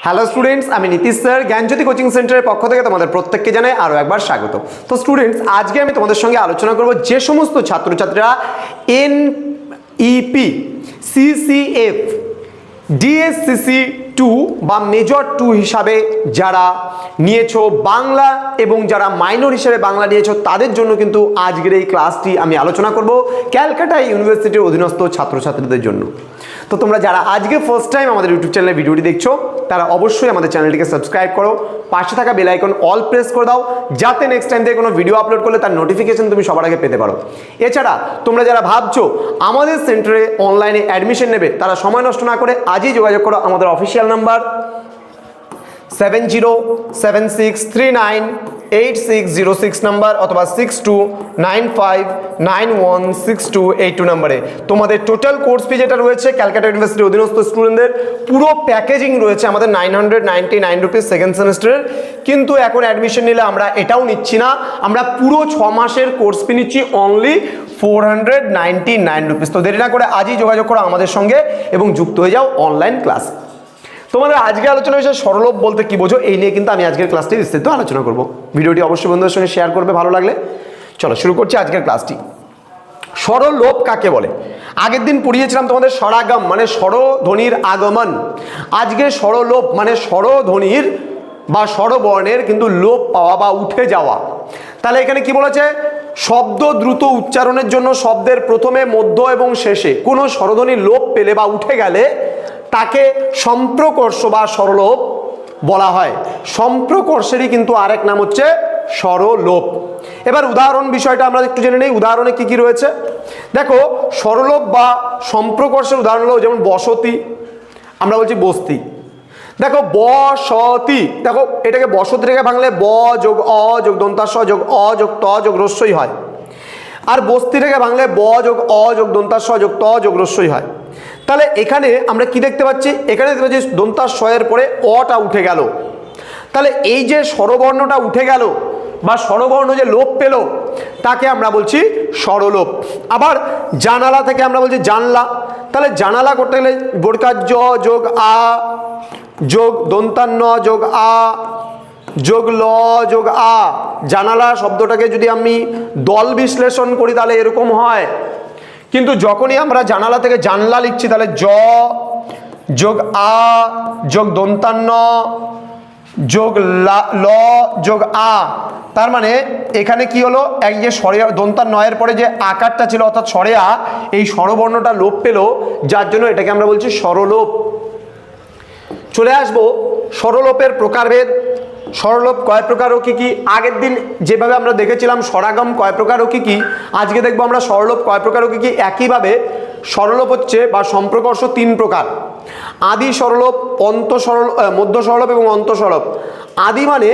Hello students, আমি Nitish sir জ্ঞানজ্যোতি coaching সেন্টারের পক্ষ থেকে তোমাদের প্রত্যেককে জানাই আরও একবার স্বাগত। তো স্টুডেন্টস, আজকে আমি তোমাদের সঙ্গে আলোচনা করব যে সমস্ত ছাত্রছাত্রীরা NEP, CCF, DSCC 2 বা মেজর 2 হিসাবে যারা নিয়েছো বাংলা এবং যারা মাইনর হিসেবে বাংলা নিয়েছো তাদের জন্য কিন্তু আজকের এই ক্লাসটি আমি আলোচনা করব ক্যালকাটা ইউনিভার্সিটির অধীনস্থ ছাত্রছাত্রীদের জন্য। তো তোমরা যারা আজকে ফার্স্ট টাইম আমাদের ইউটিউব চ্যানেলে ভিডিওটি দেখছো তারা অবশ্যই আমাদের চ্যানেলটিকে সাবস্ক্রাইব করো, পাশে থাকা বেল আইকন অল প্রেস করে দাও যাতে নেক্সট টাইম থেকে কোনো ভিডিও আপলোড করলে তার নোটিফিকেশন তুমি সবার আগে পেতে পারো। এছাড়া তোমরা যারা ভাবছো আমাদের সেন্টারে অনলাইনে অ্যাডমিশন নেবে তারা সময় নষ্ট না করে আজই যোগাযোগ করো আমাদের অফিসিয়াল নাম্বার 7076398606 নাম্বার অথবা 6295916282 নাম্বারে। তোমাদের টোটাল কোর্স ফি যেটা রয়েছে ক্যালকাটা ইউনিভার্সিটির অধীনস্থ স্টুডেন্টদের পুরো প্যাকেজিং রয়েছে আমাদের 999 রুপিস সেকেন্ড সেমিস্টারের, কিন্তু এখন অ্যাডমিশন নিলে আমরা এটাও নিচ্ছি না, আমরা পুরো 6 মাসের কোর্স ফি নিচ্ছি অনলি 499 রুপিস। তো দেরি না করে আজই যোগাযোগ করো আমাদের সঙ্গে এবং যুক্ত হয়ে যাও অনলাইন ক্লাস। তোমাদের আজকে আলোচনা হয়েছে সরলোপ বলতে কি বোঝো, এই নিয়ে কিন্তু আমি আজকের ক্লাসটি বিস্তারিত আলোচনা করব। ভিডিওটি অবশ্যই বন্ধুদের সঙ্গে শেয়ার করবে ভালো লাগলে। চলো শুরু করছি আজকের ক্লাসটি। স্বরলোপ কাকে বলে? আগের দিন পড়িয়েছিলাম তোমাদের স্বরাগম মানে স্বরধ্বনির আগমন, আজকে স্বরলোপ মানে স্বরধ্বনির বা স্বরবর্ণের কিন্তু লোপ পাওয়া বা উঠে যাওয়া। তাহলে এখানে কি বলেছে? শব্দ দ্রুত উচ্চারণের জন্য শব্দের প্রথমে, মধ্য এবং শেষে কোনো স্বরধ্বনির লোপ পেলে বা উঠে গেলে তাকে সম্প্রকর্ষ বা স্বরলোপ বলা হয়। সম্প্রকর্ষেরই কিন্তু আরেক নাম হচ্ছে স্বরলোপ। এবার উদাহরণ বিষয়টা আমরা একটু জেনে নেই, উদাহরণে কি কি রয়েছে দেখো। স্বরলোপ বা সম্প্রকর্ষের উদাহরণ হলো যেমন বসতি, আমরা বলছি বস্তি। দেখো বসতি, দেখো এটাকে বসতি রেখে ভাঙলে ব যোগ অ যোগ দন্তাস্ব যোগ অ যোগ ত যোগ রস্যই হয়, আর বস্তি রেখে ভাঙলে ব যোগ অ যোগ দন্তাস্ব যোগ ত যোগ রস্যই হয়। তাহলে এখানে আমরা কি দেখতে পাচ্ছি? এখানে দেখতে পাচ্ছি দন্তাস্বয়ের পরে অটা উঠে গেল। তাহলে এই যে স্বরবর্ণটা উঠে গেল বা স্বরবর্ণ যে লোপ পেল তাকে আমরা বলছি স্বরলোপ। আবার জানালা থেকে আমরা বলছি জানলা। তাহলে জানালা করতে গেলে বর্কার জ যোগ আ যোগ দন্তান্ন যোগ আ যোগ ল যোগ আ। জানালা শব্দটাকে যদি আমি দল বিশ্লেষণ করি তাহলে এরকম হয়, কিন্তু যখনই আমরা জানালা থেকে জানলা লিখছি তাহলে জ যোগ আ যোগ দন্তান্ন যোগ ল যোগ আ। তার মানে এখানে কি হলো? এক যে স্বরে দন্তান্নয়ের পরে যে আকারটা ছিল অর্থাৎ স্বরে আ, এই স্বরবর্ণটা লোপ পেল, যার জন্য এটাকে আমরা বলছি স্বরলোপ। চলে আসবো স্বরলোপের প্রকারভেদ। স্বরলোপ কয় প্রকার ও কি কি? আগের দিন যেভাবে আমরা দেখেছিলাম স্বরাগম কয় প্রকার ও কি কি, আজকে দেখবো আমরা স্বরলোপ কয় প্রকার ও কি কি। একইভাবে স্বরলোপ হচ্ছে বা সম্প্রকর্ষ 3 প্রকার: আদি স্বরলোপ, অন্ত স্বরলোপ, মধ্য স্বরলোপ এবং অন্ত স্বরলোপ। আদি মানে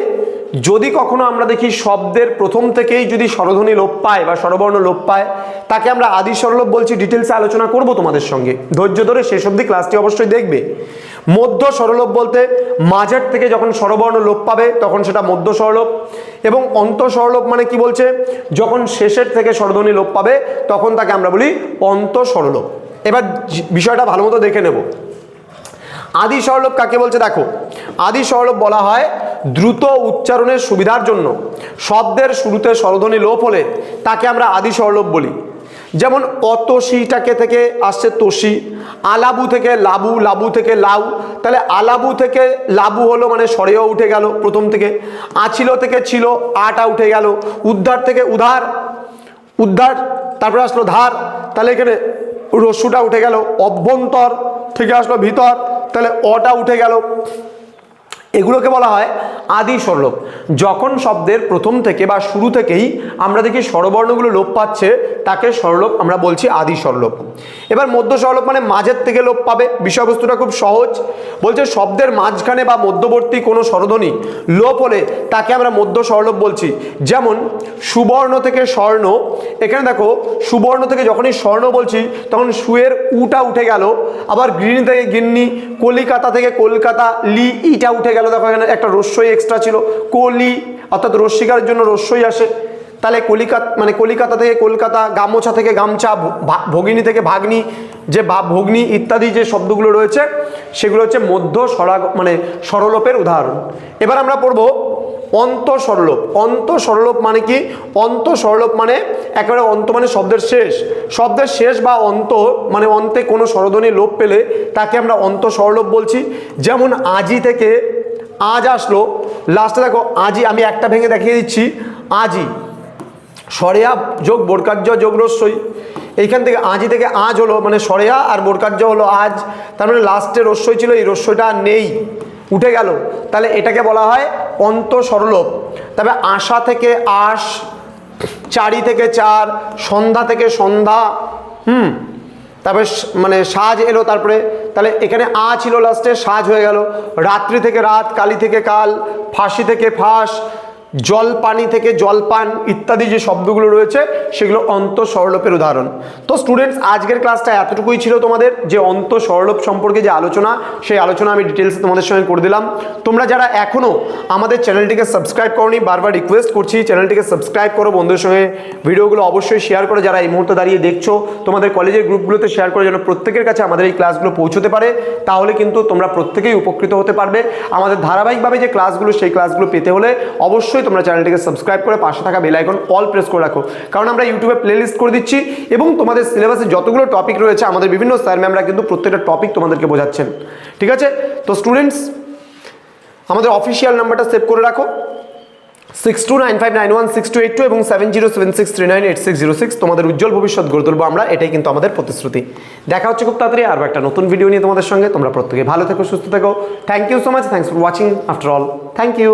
যদি কখনো আমরা দেখি শব্দের প্রথম থেকেই যদি স্বরধ্বনি লোপ পায় বা স্বরবর্ণ লোপ পায় তাকে আমরা আদি স্বরলোপ বলছি। ডিটেলসে আলোচনা করব তোমাদের সঙ্গে, ধৈর্য ধরে শেষ অবধি ক্লাসটি অবশ্যই দেখবে। মধ্য স্বরলোপ বলতে মাঝের থেকে যখন স্বরবর্ণ লোপ পাবে তখন সেটা মধ্য স্বরলোপ। এবং অন্ত স্বরলোপ মানে কি বলছে? যখন শেষের থেকে স্বরধ্বনি লোপ পাবে তখন তাকে আমরা বলি অন্ত স্বরলোপ। এবার বিষয়টা ভালো মতো দেখে নেব। আদি স্বরলোপ কাকে বলছে দেখো। আদি স্বরলোপ বলা হয় দ্রুত উচ্চারণের সুবিধার জন্য শব্দের শুরুতে স্বরধ্বনি লোপ হলে তাকে আমরা আদি স্বরলোপ বলি। যেমন অতসিটাকে থেকে আসছে তসি, আলাবু থেকে লাবু, লাবু থেকে লাউ। তাহলে আলাবু থেকে লাবু হলো মানে স্বরেও উঠে গেল প্রথম থেকে। আছিল থেকে ছিল, আটা উঠে গেল। উদ্ধার থেকে উধার, উদ্ধার তারপরে আসলো ধার, তাহলে এখানে রস্যুটা উঠে গেল। অভ্যন্তর থেকে আসলো ভিতর, তাহলে অটা উঠে গেল। এগুলোকে বলা হয় আদি স্বরলোপ। যখন শব্দের প্রথম থেকে বা শুরু থেকেই আমরা দেখি স্বরবর্ণগুলো লোপ পাচ্ছে তাকে স্বরলোপ আমরা বলছি আদি স্বরলোপ। এবার মধ্য স্বরলোপ মানে মাঝের থেকে লোপ পাবে। বিষয়বস্তুটা খুব সহজ, বলছে শব্দের মাঝখানে বা মধ্যবর্তী কোনো স্বরধ্বনি লোপ হলে তাকে আমরা মধ্য স্বরলোপ বলছি। যেমন সুবর্ণ থেকে স্বর্ণ, এখানে দেখো সুবর্ণ থেকে যখনই স্বর্ণ বলছি তখন সুয়ের উটা উঠে গেল। আবার গৃহিণী থেকে গিন্নি, কলিকাতা থেকে কলকাতা, লি ইটা উঠে গেল। দেখো এখানে একটা রস্যই এক্সট্রা ছিল, কলি অর্থাৎ রস্যিকার জন্য রস্যই আসে। তাহলে কলিকাতা থেকে কলকাতা, গামোছা থেকে গামছা, ভগিনী থেকে ভাগ্নি, যে ভগ্নী ইত্যাদি যে শব্দগুলো রয়েছে সেগুলো হচ্ছে মধ্য স্বরলোপের উদাহরণ। এবার আমরা পড়বো অন্তঃস্বরলোপ। অন্তঃস্বরলোপ মানে কি? অন্তঃস্বরলোপ মানে একেবারে অন্ত মানে শব্দের শেষ বা অন্ত মানে অন্তে কোনো স্বরধ্বনি লোপ পেলে তাকে আমরা অন্তঃস্বরলোপ বলছি। যেমন আজি থেকে আজ আসলো, লাস্টে দেখো আজি, আমি একটা ভেঙে দেখিয়ে দিচ্ছি। আজি সরেয়া যোগ বর্কার্য যোগ রস্যই, এইখান থেকে আজি থেকে আজ হলো মানে সরেয়া আর বর্কার্য হলো আজ, তার মানে লাস্টে রস্যই ছিল, এই রস্যইটা নেই, উঠে গেল, তাহলে এটাকে বলা হয় অন্তঃস্বরলোপ। তবে আশা থেকে আশ, চারি থেকে চার, সন্ধ্যা থেকে সন্ধ্যা, তারপরে মানে সাজ এলো, তারপরে তাহলে এখানে আ ছিল লাস্টে, সাজ হয়ে গেল। রাত্রি থেকে রাত, কালি থেকে কাল, ফাঁসি থেকে ফাঁস, জলপানি থেকে জলপান ইত্যাদি যে শব্দগুলো রয়েছে সেগুলো অন্তঃস্বরলোপের উদাহরণ। তো স্টুডেন্টস, আজকের ক্লাসটা এতটুকুই ছিল তোমাদের, যে অন্তঃস্বরলোপ সম্পর্কে যে আলোচনা, সেই আলোচনা আমি ডিটেলসে তোমাদের সঙ্গে করে দিলাম। তোমরা যারা এখনও আমাদের চ্যানেলটিকে সাবস্ক্রাইব করোনি, বারবার রিকোয়েস্ট করছি চ্যানেলটিকে সাবস্ক্রাইব করো, বন্ধুদের সঙ্গে ভিডিওগুলো অবশ্যই শেয়ার করো, যারা এই মুহূর্তে দাঁড়িয়ে দেখছো তোমাদের কলেজের গ্রুপগুলোতে শেয়ার করে, যেন প্রত্যেকের কাছে আমাদের এই ক্লাসগুলো পৌঁছতে পারে, তাহলে কিন্তু তোমরা প্রত্যেকেই উপকৃত হতে পারবে। আমাদের ধারাবাহিকভাবে যে ক্লাসগুলো, সেই ক্লাসগুলো পেতে হলে অবশ্যই তোমরা চ্যানেলটিকে সাবস্ক্রাইব করে পাশে থাকা বেল আইকন অল প্রেস করে রাখো, কারণ আমরা ইউটিউবে প্লেলিস্ট করে দিচ্ছি এবং তোমাদের সিলেবাসে যতগুলো টপিক রয়েছে আমাদের বিভিন্ন স্যার ম্যামরা কিন্তু প্রত্যেকটা টপিক তোমাদেরকে বোঝাচ্ছেন। ঠিক আছে? তো স্টুডেন্টস, আমাদের অফিসিয়াল নাম্বারটা সেভ করে রাখো, 6295916282 এবং 7076398606। তোমাদের উজ্জ্বল ভবিষ্যৎ গড়ে তুলবো আমরা, এটাই কিন্তু আমাদের প্রতিশ্রুতি। দেখা হচ্ছে খুব তাড়াতাড়ি আরও একটা নতুন ভিডিও নিয়ে তোমাদের সঙ্গে। তোমরা প্রত্যেকে ভালো থেকো, সুস্থ থেকো। Thank you so much, thanks for watching after all, thank you.